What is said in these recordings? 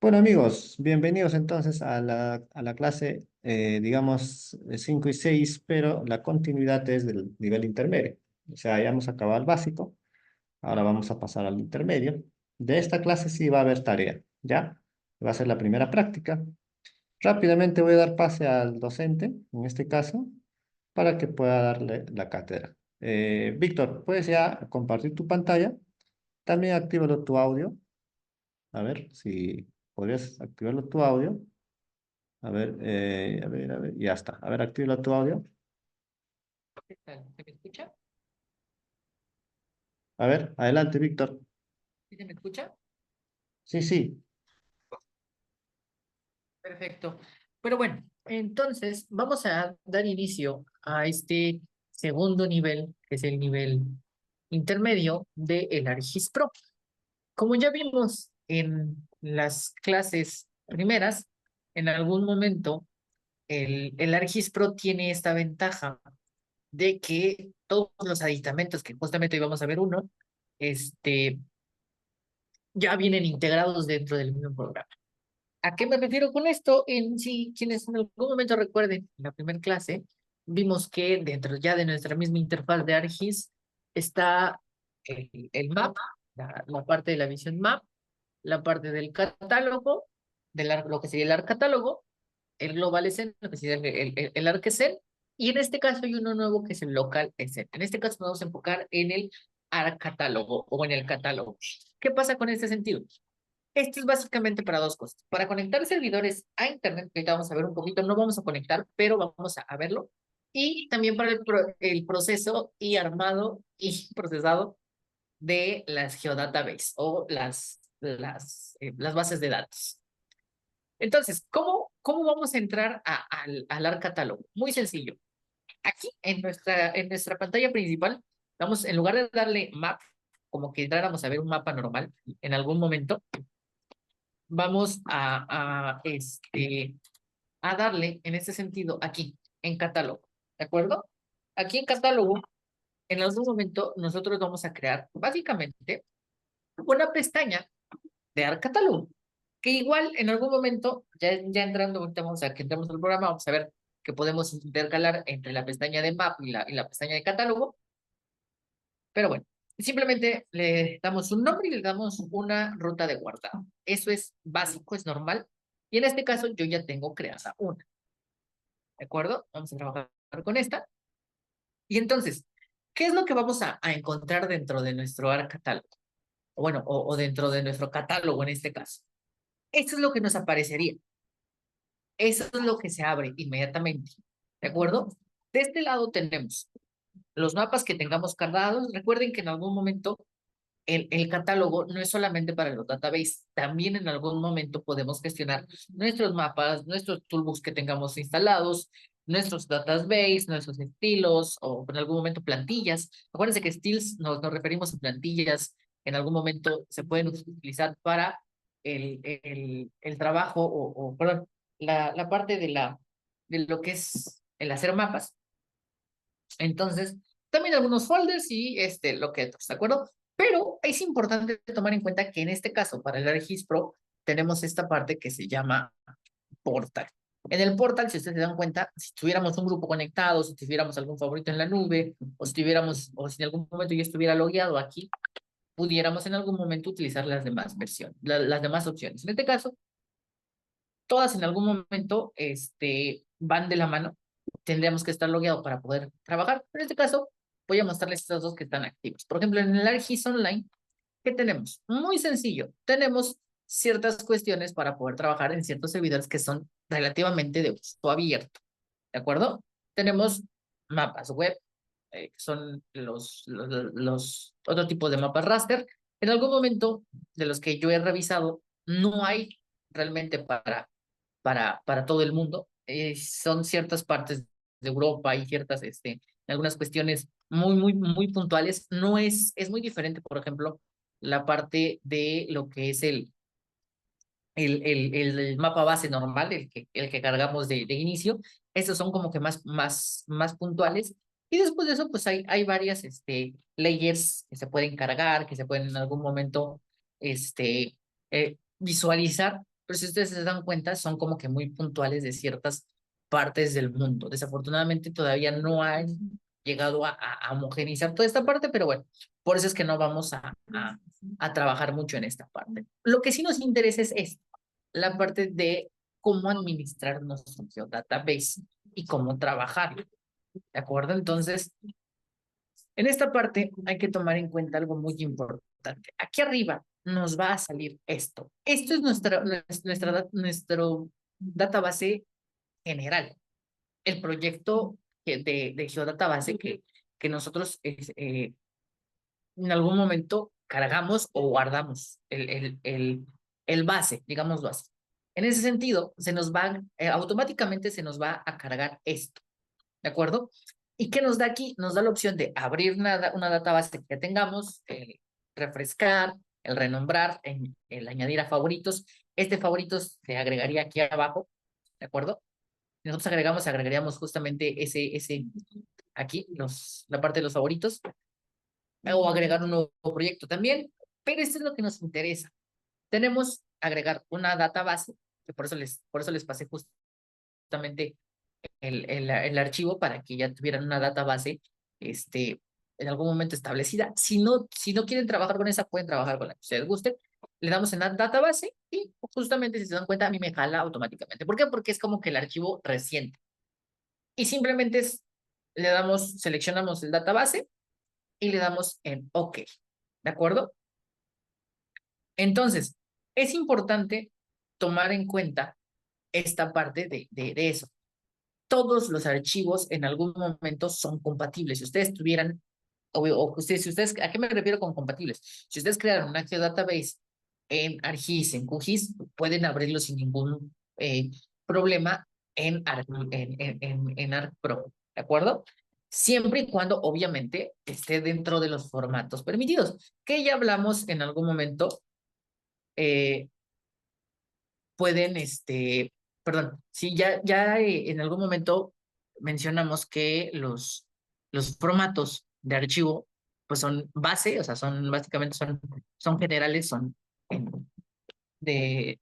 Bueno amigos, bienvenidos entonces a la clase, digamos, 5 y 6, pero la continuidad es del nivel intermedio. O sea, ya hemos acabado el básico, ahora vamos a pasar al intermedio. De esta clase sí va a haber tarea, ¿ya? Va a ser la primera práctica. Rápidamente voy a dar pase al docente, en este caso, para que pueda darle la cátedra. Víctor, ¿puedes ya compartir tu pantalla? También actívalo tu audio. A ver si podrías activarlo tu audio. A ver, ya está. A ver, activa tu audio. ¿Qué tal? ¿Se me escucha? A ver, adelante, Víctor. ¿Sí se me escucha? Sí, sí. Perfecto. Pero bueno, entonces vamos a dar inicio a este segundo nivel, que es el nivel intermedio de el ArcGIS Pro. Como ya vimos en las clases primeras, en algún momento el ArcGIS Pro tiene esta ventaja de que todos los aditamentos, que justamente hoy vamos a ver uno, este, ya vienen integrados dentro del mismo programa. ¿A qué me refiero con esto? En sí, quienes en algún momento recuerden, en la primera clase, vimos que dentro ya de nuestra misma interfaz de ArcGIS está el map, la parte de la visión map, la parte del catálogo, lo que sería el ArcCatálogo, el Global SN, lo que sería el ArcSN, y en este caso hay uno nuevo que es el Local SN. En este caso nos vamos a enfocar en el ArcCatálogo o en el catálogo. ¿Qué pasa con este sentido? Esto es básicamente para dos cosas. Para conectar servidores a Internet, que ahorita vamos a ver un poquito, no vamos a conectar, pero vamos a verlo. Y también para el proceso y armado y procesado de las geodatabase o las bases de datos. Entonces, ¿cómo vamos a entrar al ARC catálogo? Muy sencillo. Aquí en nuestra pantalla principal, vamos, en lugar de darle map, como que entráramos a ver un mapa normal en algún momento, vamos a darle en este sentido aquí, en catálogo, ¿de acuerdo? Aquí en catálogo, en algún momento nosotros vamos a crear básicamente una pestaña de Arc Catálogo, que igual en algún momento, ya entrando, ahorita vamos a que entremos al programa, vamos a ver que podemos intercalar entre la pestaña de map y la pestaña de catálogo, pero bueno, simplemente le damos un nombre y le damos una ruta de guardado. Eso es básico, es normal. Y en este caso yo ya tengo creada una. ¿De acuerdo? Vamos a trabajar con esta. Y entonces, ¿qué es lo que vamos a encontrar dentro de nuestro ARC catálogo? Bueno, o dentro de nuestro catálogo en este caso. Esto es lo que nos aparecería. Eso es lo que se abre inmediatamente. ¿De acuerdo? De este lado tenemos los mapas que tengamos cargados. Recuerden que en algún momento el catálogo no es solamente para los database, también en algún momento podemos gestionar nuestros mapas, nuestros toolbox que tengamos instalados, nuestros database, nuestros estilos o en algún momento plantillas. Acuérdense que styles nos referimos a plantillas, en algún momento se pueden utilizar para el trabajo perdón, la parte de lo que es el hacer mapas. Entonces, también algunos folders y lo que otros, ¿de acuerdo? Pero es importante tomar en cuenta que en este caso, para el ArcGIS Pro, tenemos esta parte que se llama portal. En el portal, si ustedes se dan cuenta, si tuviéramos un grupo conectado, si tuviéramos algún favorito en la nube, o si en algún momento yo estuviera logueado aquí, pudiéramos en algún momento utilizar las demás versiones, las demás opciones. En este caso, todas en algún momento van de la mano. Tendríamos que estar logueado para poder trabajar. Pero en este caso, voy a mostrarles estas dos que están activas. Por ejemplo, en el ArcGIS Online, ¿qué tenemos? Muy sencillo. Tenemos ciertas cuestiones para poder trabajar en ciertos servidores que son relativamente de uso abierto. ¿De acuerdo? Tenemos mapas web, que son los otro tipo de mapas raster. En algún momento de los que yo he revisado, no hay realmente para todo el mundo. Son ciertas partes de Europa y ciertas, algunas cuestiones muy puntuales. No es muy diferente, por ejemplo, la parte de lo que es el mapa base normal, el que cargamos de inicio. Estos son como que más puntuales. Y después de eso, pues hay varias layers que se pueden cargar, que se pueden en algún momento visualizar pero si ustedes se dan cuenta, son como que muy puntuales de ciertas partes del mundo. Desafortunadamente todavía no han llegado a homogeneizar toda esta parte, pero bueno, por eso es que no vamos a trabajar mucho en esta parte. Lo que sí nos interesa es esto, la parte de cómo administrar nuestro geodatabase y cómo trabajarlo, ¿de acuerdo? Entonces, en esta parte hay que tomar en cuenta algo muy importante. Aquí arriba nos va a salir esto. Esto es nuestro database general. El proyecto de Geodatabase que nosotros en algún momento cargamos o guardamos el base, digámoslo así. En ese sentido, automáticamente se nos va a cargar esto. ¿De acuerdo? ¿Y qué nos da aquí? Nos da la opción de abrir una database que tengamos, el refrescar, el renombrar, el añadir a favoritos. Este favoritos se agregaría aquí abajo, ¿de acuerdo? Si nosotros agregaríamos justamente aquí, la parte de los favoritos, o agregar un nuevo proyecto también, pero esto es lo que nos interesa. Tenemos agregar una database, que por eso les pasé justamente el archivo para que ya tuvieran una database en algún momento establecida. Si no quieren trabajar con esa, pueden trabajar con la que ustedes gusten. Le damos en la database y justamente si se dan cuenta, a mí me jala automáticamente. ¿Por qué? Porque es como que el archivo reciente. Y simplemente seleccionamos el database y le damos en OK. ¿De acuerdo? Entonces, es importante tomar en cuenta esta parte de eso. Todos los archivos en algún momento son compatibles. Si ustedes tuvieran, si ustedes, ¿a qué me refiero con compatibles? Si ustedes crearon una geodatabase en ArcGIS, en QGIS, pueden abrirlo sin ningún problema en ArcPro, ¿de acuerdo? Siempre y cuando, obviamente, esté dentro de los formatos permitidos, que ya hablamos en algún momento, eh, pueden, perdón, sí, ya en algún momento mencionamos que los formatos de archivo, pues son base, o sea, son básicamente son generales, de,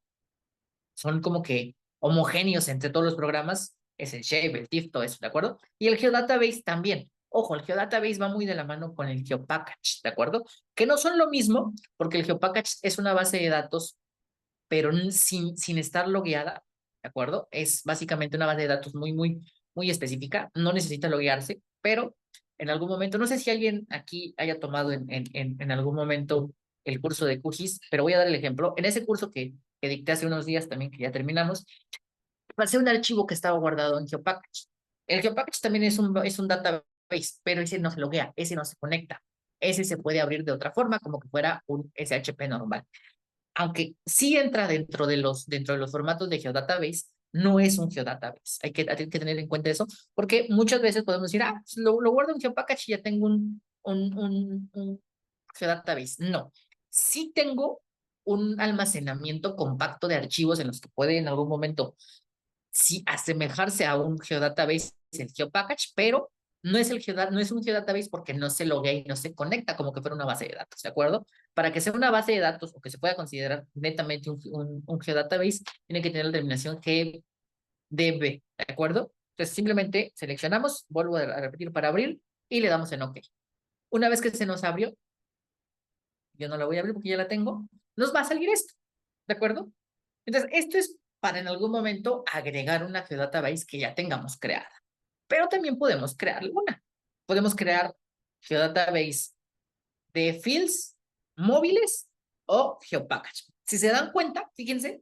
son como que homogéneos entre todos los programas, es el Shape, el TIFF, todo eso, ¿de acuerdo? Y el Geodatabase también. Ojo, el Geodatabase va muy de la mano con el GeoPackage, ¿de acuerdo? Que no son lo mismo, porque el GeoPackage es una base de datos pero sin estar logueada, ¿de acuerdo? Es básicamente una base de datos muy específica, no necesita loguearse, pero en algún momento, no sé si alguien aquí haya tomado en algún momento el curso de QGIS, pero voy a dar el ejemplo. En ese curso que dicté hace unos días también, que ya terminamos, pasé un archivo que estaba guardado en GeoPackage. El GeoPackage también es un database, pero ese no se loguea, ese no se conecta. Ese se puede abrir de otra forma, como que fuera un SHP normal, aunque sí entra dentro de los formatos de Geodatabase, no es un Geodatabase. Hay que tener en cuenta eso, porque muchas veces podemos decir, pues lo guardo en GeoPackage y ya tengo un Geodatabase. No, sí tengo un almacenamiento compacto de archivos en los que puede en algún momento sí asemejarse a un geodatabase, el geopackage, pero no es un geodatabase porque no se loguea y no se conecta como que fuera una base de datos, ¿de acuerdo? Para que sea una base de datos o que se pueda considerar netamente un geodatabase, tiene que tener la terminación GDB, ¿de acuerdo? Entonces simplemente seleccionamos, vuelvo a repetir para abrir y le damos en OK. Una vez que se nos abrió, yo no la voy a abrir porque ya la tengo, nos va a salir esto, ¿de acuerdo? Entonces, esto es para en algún momento agregar una geodatabase que ya tengamos creada. Pero también podemos crear una. Podemos crear geodatabase de fields móviles o geopackage. Si se dan cuenta, fíjense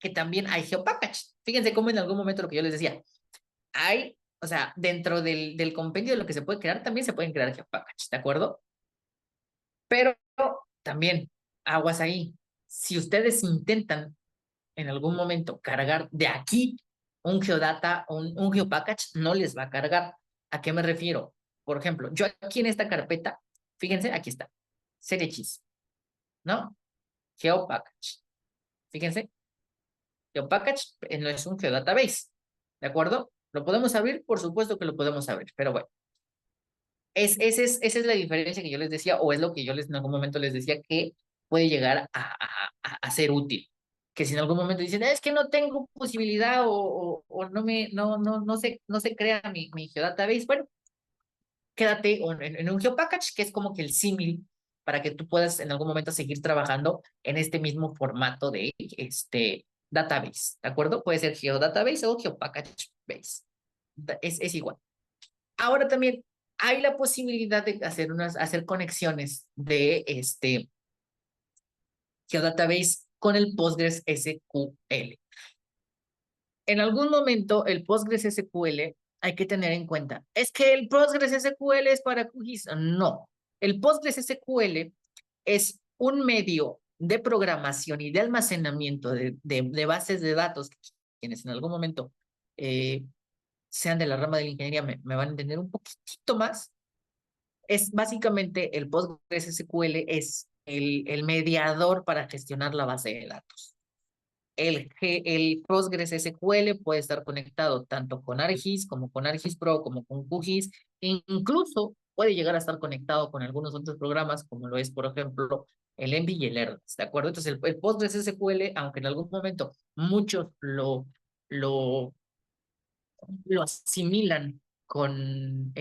que también hay geopackage. Fíjense cómo en algún momento lo que yo les decía, o sea, dentro del compendio de lo que se puede crear, también se pueden crear geopackage, ¿de acuerdo? Pero también, aguas ahí. Si ustedes intentan en algún momento cargar de aquí un geodata, un geopackage, no les va a cargar. ¿A qué me refiero? Por ejemplo, yo aquí en esta carpeta, fíjense, aquí está, serie X, ¿no? Geopackage. Fíjense, geopackage no es un geodatabase, ¿de acuerdo? ¿Lo podemos abrir? Por supuesto que lo podemos abrir, pero bueno. Esa es la diferencia que yo les decía, o es lo que yo en algún momento les decía que puede llegar a ser útil. que si en algún momento dicen, es que no tengo posibilidad o no se crea mi geodatabase, bueno, quédate en un geopackage, que es como que el símil para que tú puedas en algún momento seguir trabajando en este mismo formato de database, ¿de acuerdo? Puede ser geodatabase o geopackage base. Es igual. Ahora también hay la posibilidad de hacer conexiones de geodatabase con el Postgres SQL. En algún momento el Postgres SQL hay que tener en cuenta, es que el Postgres SQL es para QGIS. No, el Postgres SQL es un medio de programación y de almacenamiento de bases de datos, quienes en algún momento sean de la rama de la ingeniería me van a entender un poquitito más. Es básicamente el Postgres SQL es el mediador para gestionar la base de datos. El Postgres SQL puede estar conectado tanto con ArcGIS como con ArcGIS Pro, como con QGIS, e incluso puede llegar a estar conectado con algunos otros programas, como lo es, por ejemplo, el Envy y el Ernest, ¿de acuerdo? Entonces, el Postgres SQL, aunque en algún momento muchos lo, lo asimilan con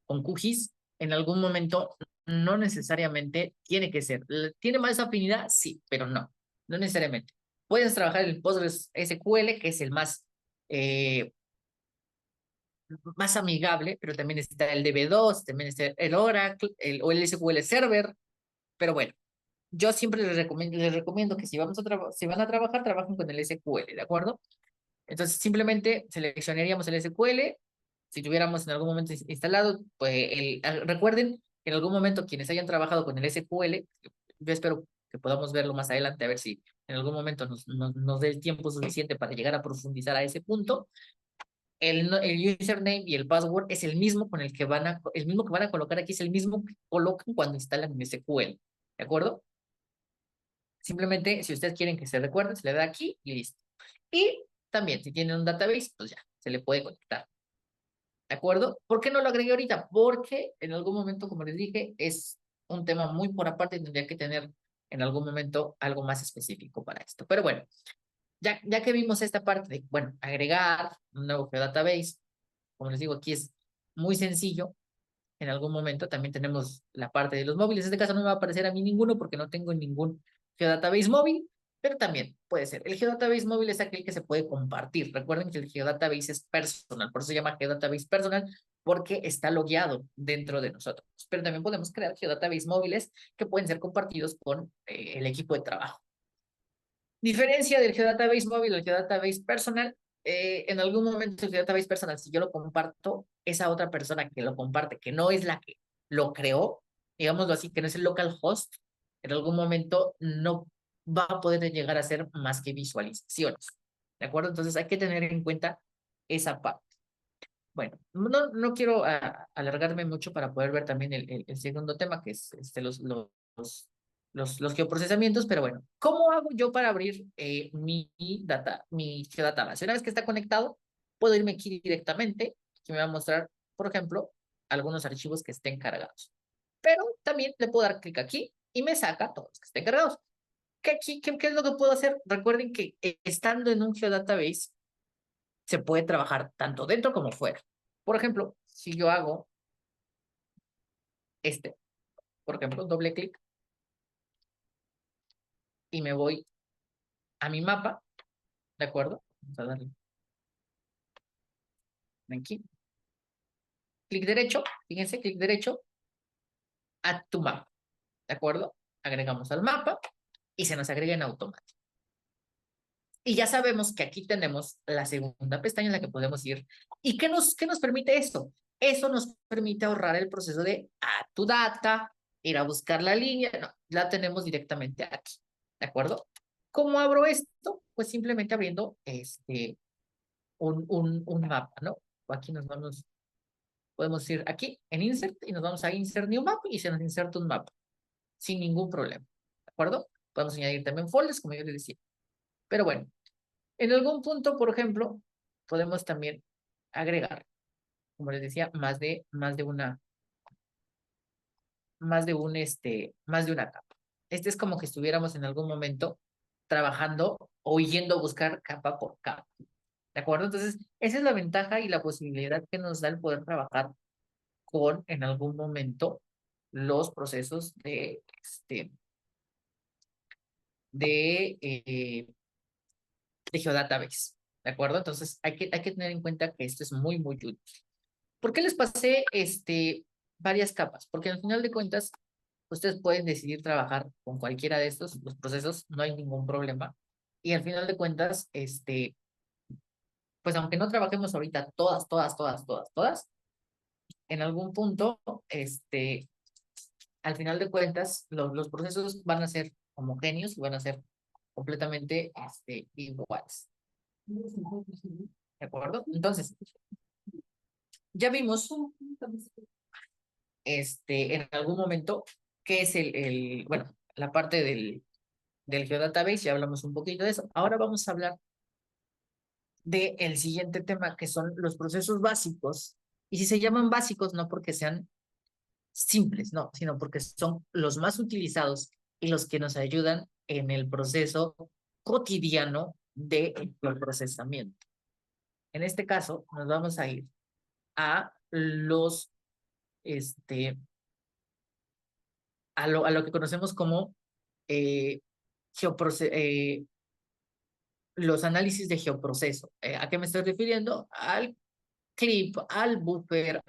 QGIS, en algún momento no necesariamente tiene que ser. ¿Tiene más afinidad? Sí, pero no necesariamente. Puedes trabajar el Postgres SQL, que es el más amigable, pero también está el DB2, también está el Oracle, o el SQL Server, pero bueno, yo siempre les recomiendo que si van a trabajar, trabajen con el SQL, ¿de acuerdo? Entonces, simplemente seleccionaríamos el SQL. Si tuviéramos en algún momento instalado, pues recuerden que en algún momento quienes hayan trabajado con el SQL, yo espero que podamos verlo más adelante, a ver si en algún momento nos dé el tiempo suficiente para llegar a profundizar a ese punto. El username y el password es el mismo que van a colocar aquí, es el mismo que colocan cuando instalan el SQL, ¿de acuerdo? Simplemente, si ustedes quieren que se recuerde, se le da aquí y listo. Y también, si tienen un database, pues ya, se le puede conectar. ¿De acuerdo? ¿Por qué no lo agregué ahorita? Porque en algún momento, como les dije, es un tema muy por aparte y tendría que tener en algún momento algo más específico para esto. Pero bueno, ya que vimos esta parte de, bueno, agregar un nuevo geodatabase, como les digo, aquí es muy sencillo. En algún momento también tenemos la parte de los móviles. En este caso no me va a aparecer a mí ninguno porque no tengo ningún geodatabase móvil, pero también puede ser. El geodatabase móvil es aquel que se puede compartir. Recuerden que el geodatabase es personal, por eso se llama geodatabase personal, porque está logueado dentro de nosotros. Pero también podemos crear geodatabase móviles que pueden ser compartidos con el equipo de trabajo. Diferencia del geodatabase móvil al geodatabase personal. En algún momento el geodatabase personal, si yo lo comparto, esa otra persona que lo comparte, que no es la que lo creó, digámoslo así, que no es el local host, en algún momento no va a poder llegar a hacer más que visualizaciones. ¿De acuerdo? Entonces hay que tener en cuenta esa parte. Bueno, no quiero alargarme mucho para poder ver también el segundo tema, que es los geoprocesamientos, pero bueno, ¿cómo hago yo para abrir mi geodatabase? Una vez que está conectado, puedo irme aquí directamente, que me va a mostrar, por ejemplo, algunos archivos que estén cargados. Pero también le puedo dar clic aquí y me saca todos los que estén cargados. ¿Qué es lo que puedo hacer? Recuerden que estando en un geodatabase, se puede trabajar tanto dentro como fuera. Por ejemplo, si yo hago por ejemplo, doble clic y me voy a mi mapa, ¿de acuerdo? Vamos a darle aquí. Clic derecho, fíjense, clic derecho, add to map, ¿de acuerdo? Agregamos al mapa y se nos agrega en automático. Y ya sabemos que aquí tenemos la segunda pestaña en la que podemos ir. ¿Y qué nos permite esto? Eso nos permite ahorrar el proceso de add to data, ir a buscar la línea. No, la tenemos directamente aquí. ¿De acuerdo? ¿Cómo abro esto? Pues simplemente abriendo un mapa, ¿no? O aquí podemos ir aquí en Insert y nos vamos a Insert New Map y se nos inserta un mapa sin ningún problema. ¿De acuerdo? Podemos añadir también folders, como yo les decía. Pero bueno, en algún punto, por ejemplo, podemos también agregar, como les decía, más de una capa. Este es como que estuviéramos en algún momento trabajando o yendo a buscar capa por capa. ¿De acuerdo? Entonces, esa es la ventaja y la posibilidad que nos da el poder trabajar con, en algún momento, los procesos de Geodatabase. ¿De acuerdo? Entonces, hay que tener en cuenta que esto es muy, muy útil. ¿Por qué les pasé varias capas? Porque al final de cuentas, ustedes pueden decidir trabajar con cualquiera de estos, los procesos, no hay ningún problema. Y al final de cuentas, pues aunque no trabajemos ahorita todas, en algún punto, al final de cuentas, los procesos van a ser homogéneos y van a ser completamente iguales. ¿De acuerdo? Entonces, ya vimos en algún momento qué es bueno, la parte del Geodatabase, ya hablamos un poquito de eso. Ahora vamos a hablar del siguiente tema, que son los procesos básicos. Y si se llaman básicos, no porque sean simples, no, sino porque son los más utilizados y los que nos ayudan en el proceso cotidiano de procesamiento. En este caso, nos vamos a ir a este, a lo que conocemos como eh, los análisis de geoproceso. ¿A qué me estoy refiriendo? Al clip, al buffer,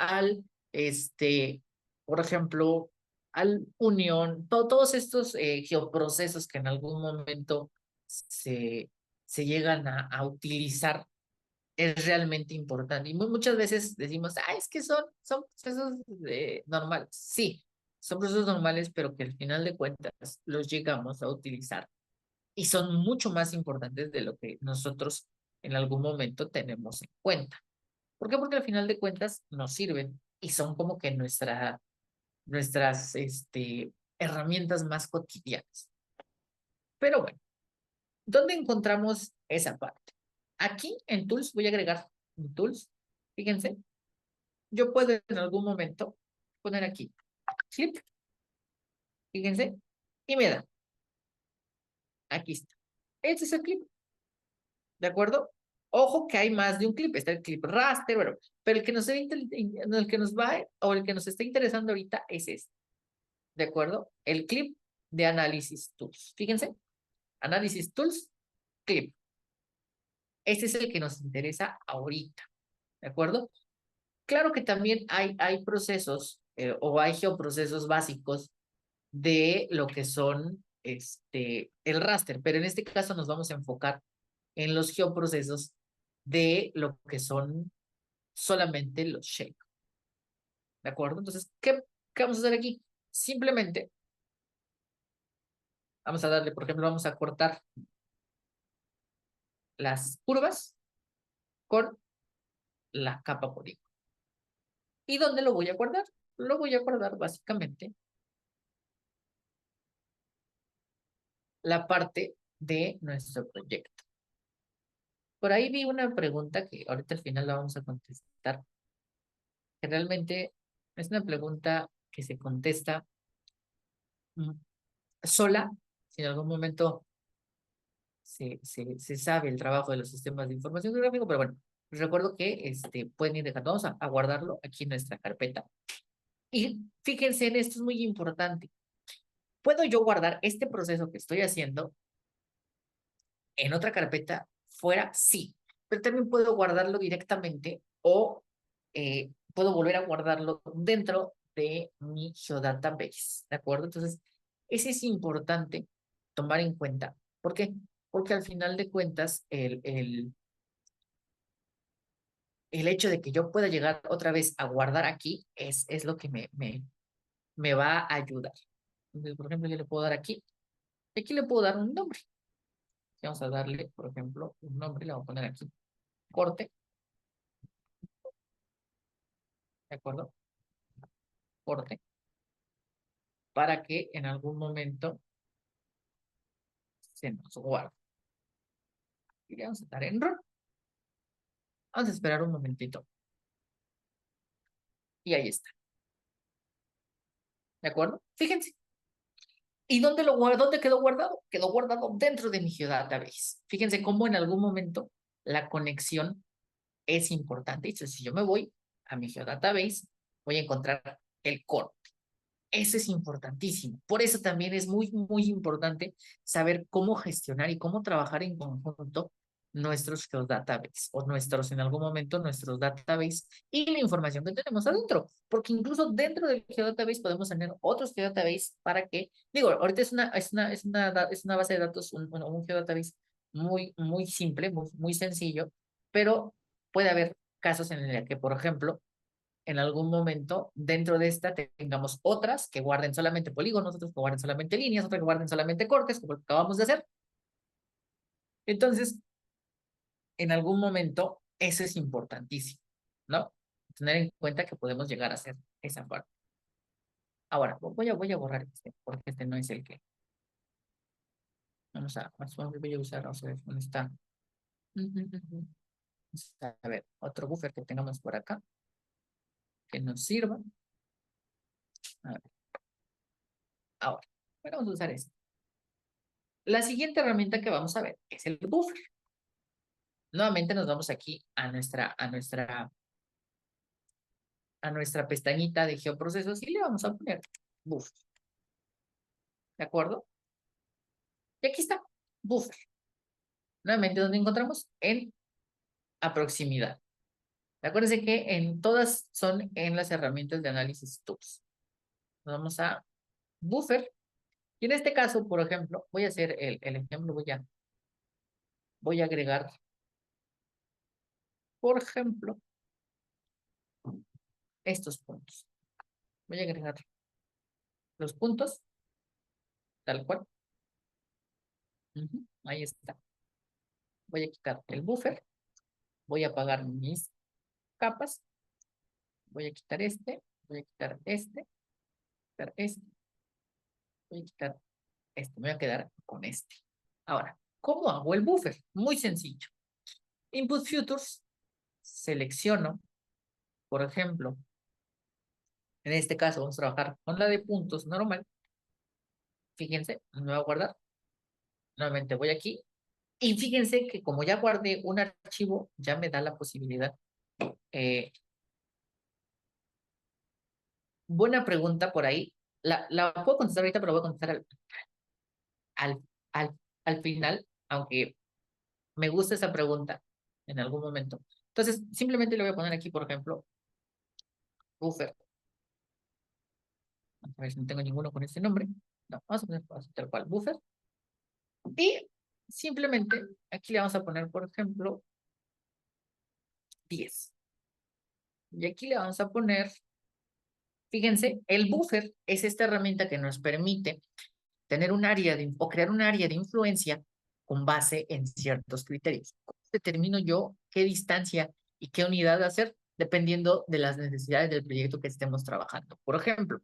por ejemplo, al unión, todos estos geoprocesos que en algún momento se llegan a utilizar es realmente importante. Y muchas veces decimos, es que son procesos normales. Sí, son procesos normales, pero que al final de cuentas los llegamos a utilizar y son mucho más importantes de lo que nosotros en algún momento tenemos en cuenta. ¿Por qué? Porque al final de cuentas nos sirven y son como que nuestras herramientas más cotidianas. Pero bueno, ¿dónde encontramos esa parte? Aquí en Tools, voy a agregar un Tools. Fíjense, yo puedo en algún momento poner aquí clip, fíjense, y me da. Aquí está. Este es el clip, ¿de acuerdo? Ojo que hay más de un clip. Está el clip raster, bueno, pero el que nos va o el que nos está interesando ahorita es este. ¿De acuerdo? El clip de Análisis Tools. Fíjense, Análisis Tools, clip. Este es el que nos interesa ahorita. ¿De acuerdo? Claro que también hay procesos o hay geoprocesos básicos de lo que son el raster, pero en este caso nos vamos a enfocar en los geoprocesos de lo que son solamente los shake. ¿De acuerdo? Entonces, ¿qué vamos a hacer aquí? Simplemente vamos a darle, por ejemplo, vamos a cortar las curvas con la capa polígono. ¿Y dónde lo voy a guardar? Lo voy a guardar básicamente la parte de nuestro proyecto. Por ahí vi una pregunta que ahorita al final la vamos a contestar, que realmente es una pregunta que se contesta sola, si en algún momento se sabe el trabajo de los sistemas de información geográfica, pero bueno, les recuerdo que pueden ir dejando, vamos a guardarlo aquí en nuestra carpeta. Y fíjense en esto, es muy importante. ¿Puedo yo guardar este proceso que estoy haciendo en otra carpeta fuera? Sí, pero también puedo guardarlo directamente o puedo volver a guardarlo dentro de mi Geodatabase, ¿de acuerdo? Entonces, ese es importante tomar en cuenta. ¿Por qué? Porque al final de cuentas, el hecho de que yo pueda llegar otra vez a guardar aquí es lo que me va a ayudar. Entonces, por ejemplo, yo le puedo dar aquí, y aquí le puedo dar un nombre. Vamos a darle, por ejemplo, un nombre, le voy a poner aquí, corte, ¿de acuerdo? Corte, para que en algún momento se nos guarde. Y le vamos a dar en run. Vamos a esperar un momentito. Y ahí está. ¿De acuerdo? Fíjense. ¿Y dónde lo guardo? ¿Dónde quedó guardado? Quedó guardado dentro de mi geodatabase. Fíjense cómo en algún momento la conexión es importante. Y si yo me voy a mi geodatabase, voy a encontrar el core. Eso es importantísimo. Por eso también es muy, muy importante saber cómo gestionar y cómo trabajar en conjunto nuestros geodatabases o nuestros, en algún momento, nuestros databases y la información que tenemos adentro. Porque incluso dentro del geodatabase podemos tener otros geodatabases para que, digo, ahorita es una base de datos, un geodatabase muy, muy simple, muy, muy sencillo, pero puede haber casos en el que, por ejemplo, en algún momento dentro de esta tengamos otras que guarden solamente polígonos, otras que guarden solamente líneas, otras que guarden solamente cortes, como lo que acabamos de hacer. Entonces, en algún momento, eso es importantísimo, ¿no? Tener en cuenta que podemos llegar a hacer esa parte. Ahora, voy a borrar este, porque este no es el que. Voy a usar, vamos a ver, ¿dónde está? A ver, otro buffer que tengamos por acá, que nos sirva. A ver, ahora, vamos a usar este. La siguiente herramienta que vamos a ver es el buffer. Nuevamente nos vamos aquí a nuestra pestañita de geoprocesos y le vamos a poner buffer. ¿De acuerdo? Y aquí está, buffer. Nuevamente, ¿dónde encontramos? En proximidad. Acuérdense que en todas son en las herramientas de análisis tools. Nos vamos a buffer. Y en este caso, por ejemplo, voy a hacer el ejemplo, voy a agregar, por ejemplo, estos puntos. Voy a agregar los puntos, tal cual. Ahí está. Voy a quitar el buffer. Voy a apagar mis capas. Voy a quitar este. Voy a quitar este. Quitar este. Voy a quitar este. Me voy a quedar con este. Ahora, ¿cómo hago el buffer? Muy sencillo. Input Futures. Selecciono, por ejemplo, en este caso vamos a trabajar con la de puntos normal. Fíjense, me voy a guardar. Nuevamente voy aquí. Y fíjense que como ya guardé un archivo, ya me da la posibilidad. Buena pregunta por ahí. La puedo contestar ahorita, pero voy a contestar al, al, al final, aunque me gusta esa pregunta en algún momento. Entonces, simplemente le voy a poner aquí, por ejemplo, buffer. A ver si no tengo ninguno con este nombre. No, vamos a poner tal cual, buffer. Y simplemente aquí le vamos a poner, por ejemplo, 10. Y aquí le vamos a poner, fíjense, el buffer es esta herramienta que nos permite tener un área o crear un área de influencia con base en ciertos criterios. ¿Cómo determino yo qué distancia y qué unidad hacer? Dependiendo de las necesidades del proyecto que estemos trabajando. Por ejemplo,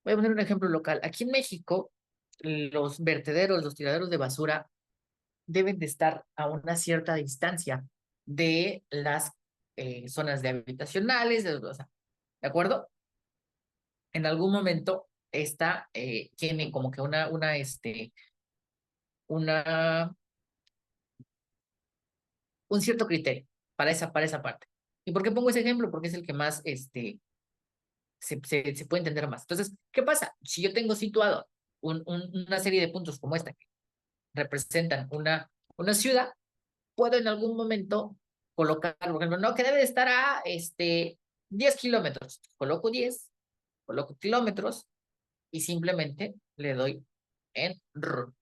voy a poner un ejemplo local. Aquí en México, los vertederos, los tiraderos de basura deben de estar a una cierta distancia de las zonas de habitacionales, ¿de acuerdo? En algún momento esta tiene como que una, un cierto criterio para esa parte. ¿Y por qué pongo ese ejemplo? Porque es el que más se puede entender más. Entonces, ¿qué pasa? Si yo tengo situado una serie de puntos como esta que representan una ciudad, puedo en algún momento colocar, por ejemplo, no, que debe de estar a 10 kilómetros. Coloco 10, coloco kilómetros y simplemente le doy en RU.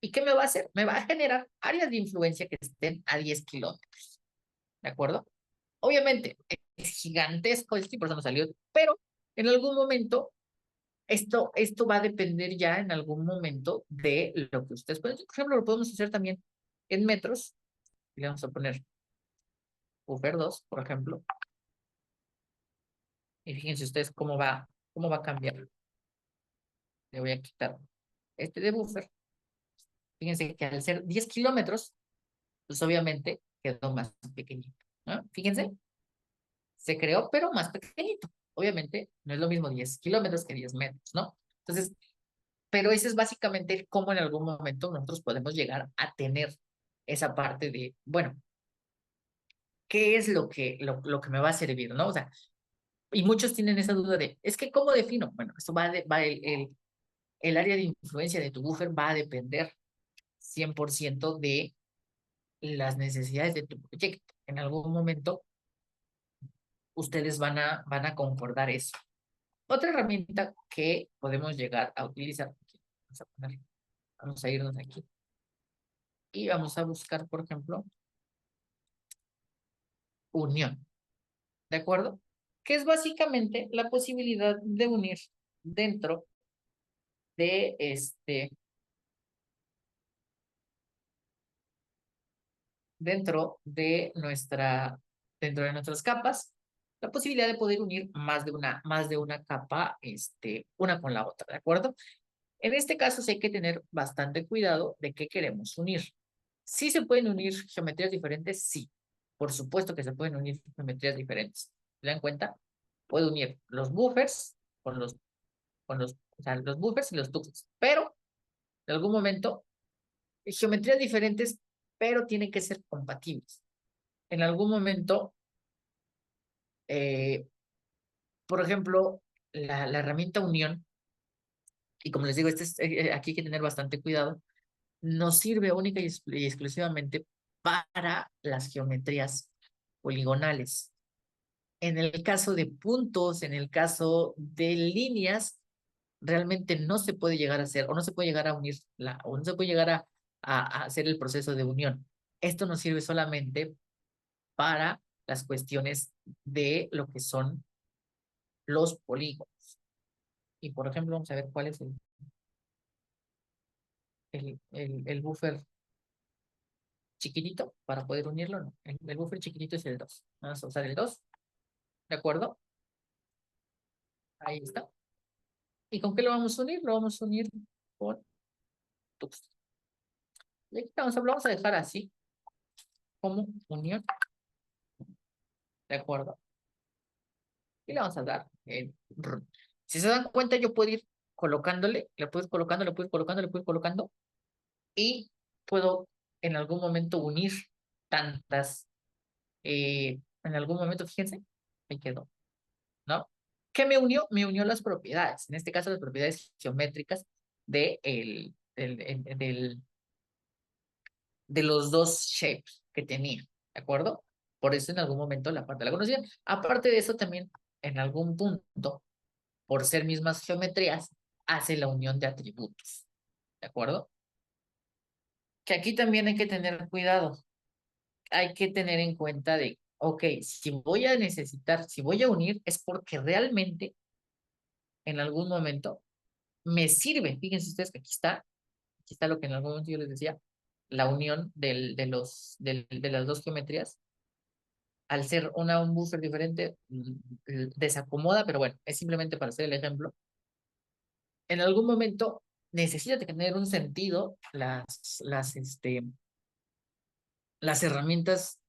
¿Y qué me va a hacer? Me va a generar áreas de influencia que estén a 10 kilómetros. ¿De acuerdo? Obviamente es gigantesco esto y por eso no salió, pero en algún momento esto va a depender ya en algún momento de lo que ustedes pueden hacer. Por ejemplo, lo podemos hacer también en metros. Y le vamos a poner buffer 2, por ejemplo. Y fíjense ustedes cómo va a cambiar. Le voy a quitar este de buffer. Fíjense que al ser 10 kilómetros, pues obviamente quedó más pequeñito, ¿no? Fíjense, se creó, pero más pequeñito. Obviamente no es lo mismo 10 kilómetros que 10 metros, ¿no? Entonces, Pero ese es básicamente cómo en algún momento nosotros podemos llegar a tener esa parte de, bueno, ¿qué es lo que me va a servir, no? O sea, y muchos tienen esa duda de, es que ¿cómo defino? Bueno, esto va el área de influencia de tu buffer va a depender 100% de las necesidades de tu proyecto. En algún momento ustedes van a concordar eso. Otra herramienta que podemos llegar a utilizar, vamos a irnos aquí y vamos a buscar, por ejemplo, unión, ¿de acuerdo? Que es básicamente la posibilidad de unir dentro de dentro de nuestras capas, la posibilidad de poder unir más de una capa, una con la otra, ¿de acuerdo? En este caso sí hay que tener bastante cuidado de qué queremos unir. ¿Sí se pueden unir geometrías diferentes? Sí, por supuesto que se pueden unir geometrías diferentes. ¿Se dan cuenta? Puedo unir los buffers o sea, los buffers y los tuxes, pero en algún momento, geometrías diferentes, pero tienen que ser compatibles. En algún momento, eh, por ejemplo, la herramienta unión, y como les digo, aquí hay que tener bastante cuidado, nos sirve única y exclusivamente para las geometrías poligonales. En el caso de puntos, en el caso de líneas, realmente no se puede llegar a hacer, o no se puede llegar a unir, o no se puede llegar a hacer el proceso de unión. Esto nos sirve solamente para las cuestiones de lo que son los polígonos. Y por ejemplo, vamos a ver cuál es el buffer chiquitito para poder unirlo. No. El buffer chiquitito es el 2. Vamos a usar el 2, ¿de acuerdo? Ahí está. ¿Y con qué lo vamos a unir? Lo vamos a unir con tux. Y aquí lo vamos a dejar así, como unión, ¿de acuerdo? Y le vamos a dar el run. Si se dan cuenta, yo puedo ir colocándole, le puedo ir colocando, le puedo ir colocando, le puedo ir colocando, y puedo en algún momento unir tantas, en algún momento, fíjense, ahí quedó, ¿no? ¿Qué me unió? Me unió las propiedades, en este caso las propiedades geométricas de los dos shapes que tenía, ¿de acuerdo? Por eso en algún momento la parte la conocía. Aparte de eso, también en algún punto, por ser mismas geometrías, hace la unión de atributos, ¿de acuerdo? Que aquí también hay que tener cuidado. Hay que tener en cuenta de, ok, si voy a necesitar, si voy a unir, es porque realmente en algún momento me sirve. Fíjense ustedes que aquí está lo que en algún momento yo les decía, la unión de las dos geometrías. Al ser un buffer diferente, desacomoda, pero bueno, es simplemente para hacer el ejemplo. En algún momento necesita tener un sentido las herramientas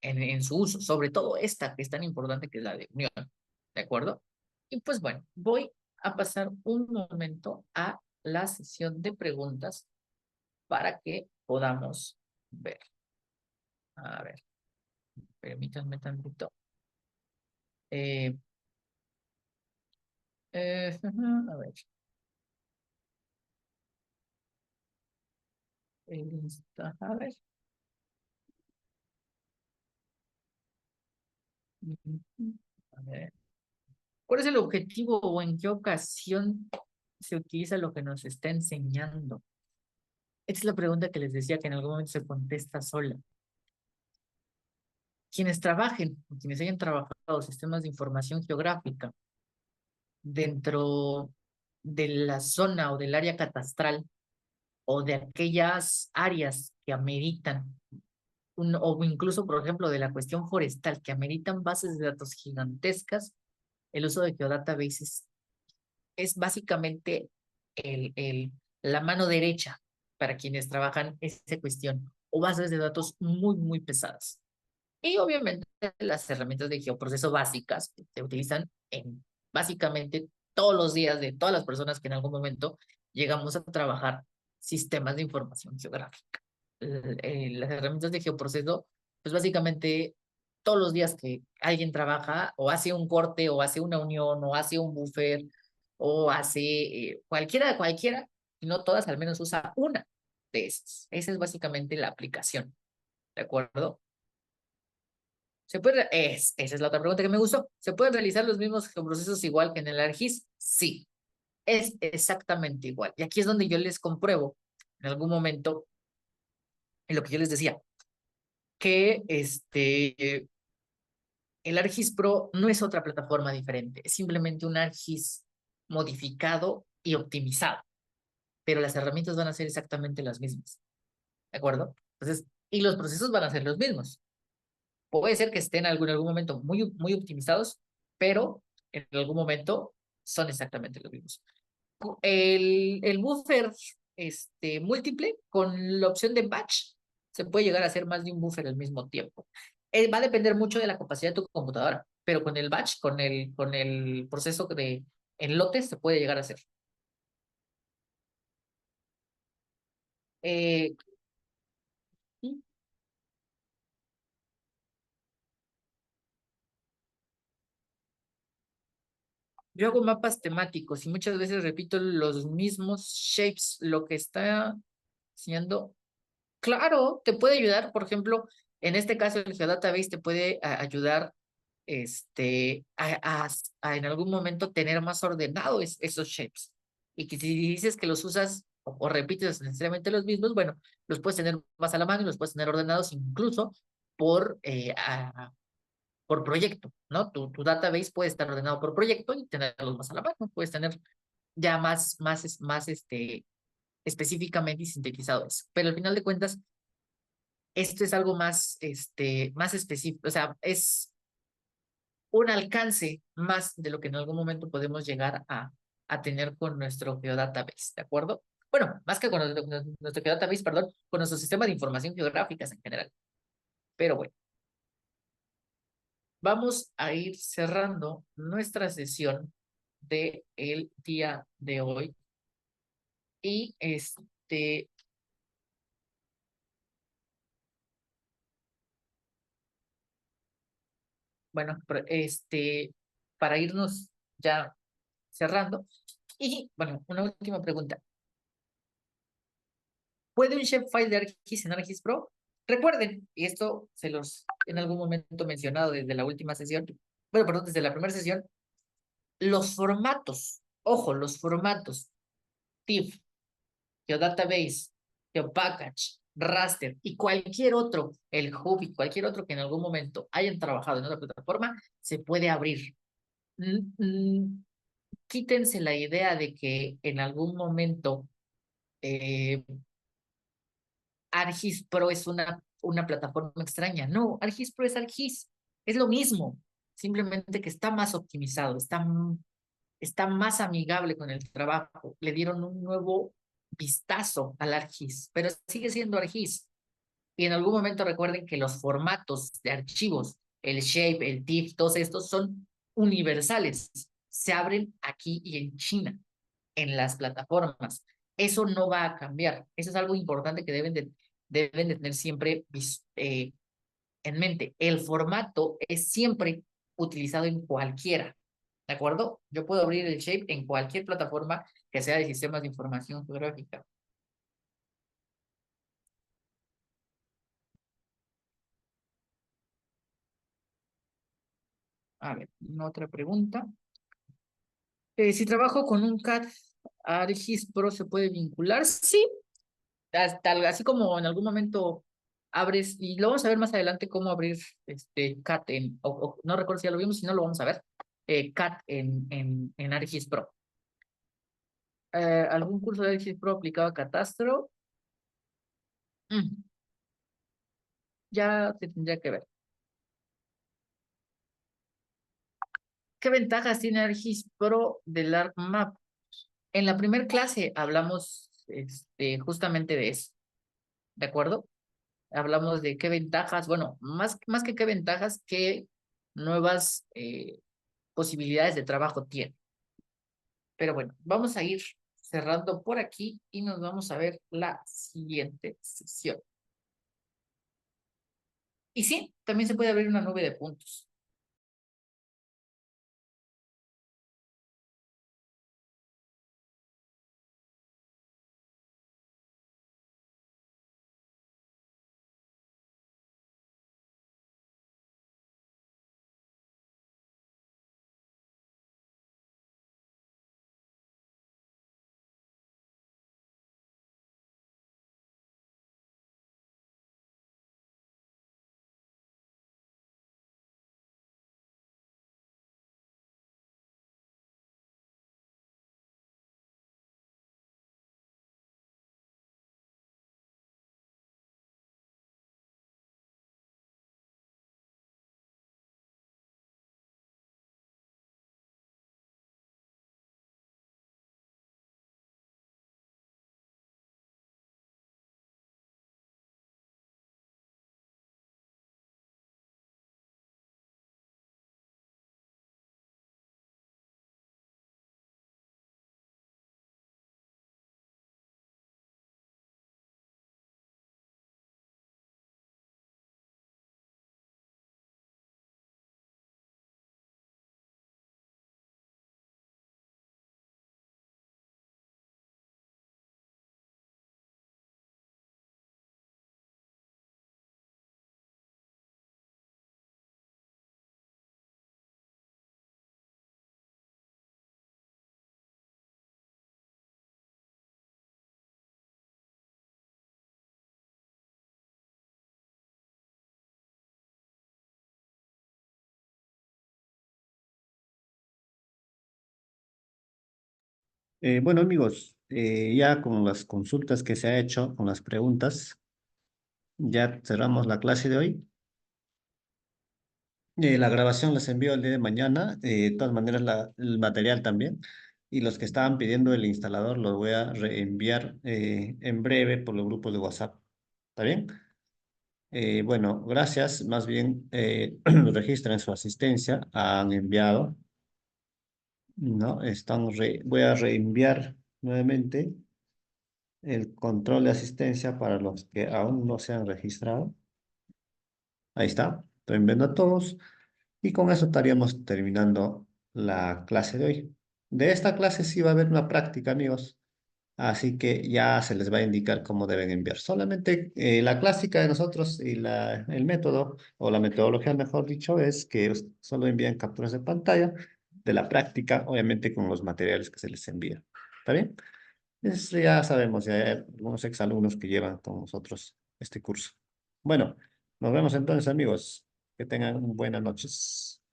en su uso, sobre todo esta que es tan importante que es la de unión, ¿de acuerdo? Y pues bueno, voy a pasar un momento a la sesión de preguntas para que podamos ver. A ver, permítanme tantito. A ver. A ver. A ver. ¿Cuál es el objetivo o en qué ocasión se utiliza lo que nos está enseñando? Esta es la pregunta que les decía que en algún momento se contesta sola. Quienes trabajen, o quienes hayan trabajado sistemas de información geográfica dentro de la zona o del área catastral o de aquellas áreas que ameritan, o incluso, por ejemplo, de la cuestión forestal, que ameritan bases de datos gigantescas, el uso de geodatabases es básicamente la mano derecha para quienes trabajan esa cuestión, o bases de datos muy, muy pesadas. Y obviamente las herramientas de geoproceso básicas que se utilizan en básicamente todos los días de todas las personas que en algún momento llegamos a trabajar sistemas de información geográfica. Las herramientas de geoproceso, pues básicamente todos los días que alguien trabaja o hace un corte o hace una unión o hace un buffer o hace cualquiera, y no todas, al menos usa una de esas. Esa es básicamente la aplicación, ¿de acuerdo? Esa es la otra pregunta que me gustó. ¿Se pueden realizar los mismos geoprocesos igual que en el ArcGIS? Sí, es exactamente igual. Y aquí es donde yo les compruebo en algún momento, en lo que yo les decía, que el ArcGIS Pro no es otra plataforma diferente, es simplemente un ArcGIS modificado y optimizado, pero las herramientas van a ser exactamente las mismas, ¿de acuerdo? Entonces, y los procesos van a ser los mismos. Puede ser que estén en algún momento muy optimizados, pero en algún momento son exactamente los mismos. El buffer múltiple con la opción de batch se puede llegar a hacer más de un buffer al mismo tiempo. Va a depender mucho de la capacidad de tu computadora, pero con el batch, con el proceso en lotes, se puede llegar a hacer. Eh, yo hago mapas temáticos y muchas veces repito los mismos shapes, lo que está haciendo. Claro, te puede ayudar, por ejemplo, en este caso el Geodatabase te puede ayudar en algún momento tener más ordenado esos shapes. Y que si dices que los usas o repites necesariamente los mismos, bueno, los puedes tener más a la mano y los puedes tener ordenados incluso por proyecto, ¿no? Tu database puede estar ordenado por proyecto y tenerlos más a la mano. Puedes tener ya más específicamente y sintetizado eso. Pero al final de cuentas, esto es algo más específico, o sea, es un alcance más de lo que en algún momento podemos llegar a tener con nuestro geodatabase, ¿de acuerdo? Bueno, más que con nuestro geodatabase, perdón, con nuestro sistema de información geográficas en general. Pero bueno, vamos a ir cerrando nuestra sesión de el día de hoy y bueno, para irnos ya cerrando. Y bueno, una última pregunta. ¿Puede un shapefile de ArcGIS en ArcGIS Pro? Recuerden, y esto se los en algún momento mencionado desde la última sesión, bueno, perdón, desde la primera sesión, los formatos, ojo, los formatos TIFF, GeoDatabase, GeoPackage, Raster y cualquier otro, el Hub y cualquier otro que en algún momento hayan trabajado en otra plataforma, se puede abrir. Mm, mm, Quítense la idea de que en algún momento eh, ArcGIS Pro es una plataforma extraña. No, ArcGIS Pro es ArcGIS. Es lo mismo, simplemente que está más optimizado, está más amigable con el trabajo. Le dieron un nuevo vistazo al ArcGIS, pero sigue siendo ArcGIS. Y en algún momento recuerden que los formatos de archivos, el Shape, el TIFF, todos estos son universales. Se abren aquí y en China, en las plataformas. Eso no va a cambiar. Eso es algo importante que deben de tener siempre en mente. El formato es siempre utilizado en cualquiera. ¿De acuerdo? Yo puedo abrir el Shape en cualquier plataforma que sea de sistemas de información geográfica. A ver, una otra pregunta. Si trabajo con un CAD ArcGIS Pro, ¿se puede vincular? Sí, así como en algún momento abres, y lo vamos a ver más adelante cómo abrir CAD no recuerdo si ya lo vimos, si no lo vamos a ver, CAD en ArcGIS Pro. ¿Algún curso de ArcGIS Pro aplicado a Catastro? Mm, ya se tendría que ver. ¿Qué ventajas tiene ArcGIS Pro del ArcMap? En la primera clase hablamos justamente de eso, ¿de acuerdo? Hablamos de qué ventajas, bueno, más que qué ventajas, qué nuevas posibilidades de trabajo tiene. Pero bueno, vamos a ir cerrando por aquí y nos vamos a ver la siguiente sesión. Y sí, también se puede abrir una nube de puntos. Bueno, amigos, ya con las consultas que se ha hecho, con las preguntas, ya cerramos la clase de hoy. La grabación les envío el día de mañana, de todas maneras el material también. Y los que estaban pidiendo el instalador los voy a reenviar en breve por los grupos de WhatsApp. ¿Está bien? Bueno, gracias. Más bien, registren su asistencia. Han enviado, ¿no? Voy a reenviar nuevamente el control de asistencia para los que aún no se han registrado. Ahí está. Estoy enviando a todos. Y con eso estaríamos terminando la clase de hoy. De esta clase sí va a haber una práctica, amigos. Así que ya se les va a indicar cómo deben enviar. Solamente la clásica de nosotros y el método, o la metodología, mejor dicho, es que solo envían capturas de pantalla de la práctica, obviamente con los materiales que se les envía. ¿Está bien? Eso ya sabemos, ya hay algunos exalumnos que llevan con nosotros este curso. Bueno, nos vemos entonces, amigos. Que tengan buenas noches.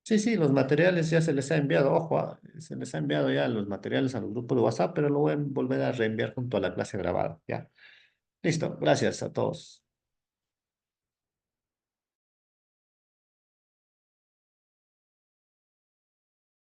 Sí, sí, los materiales ya se les ha enviado, ojo, se les ha enviado ya los materiales a los grupos de WhatsApp, pero lo voy a volver a reenviar junto a la clase grabada, ¿ya? Listo, gracias a todos.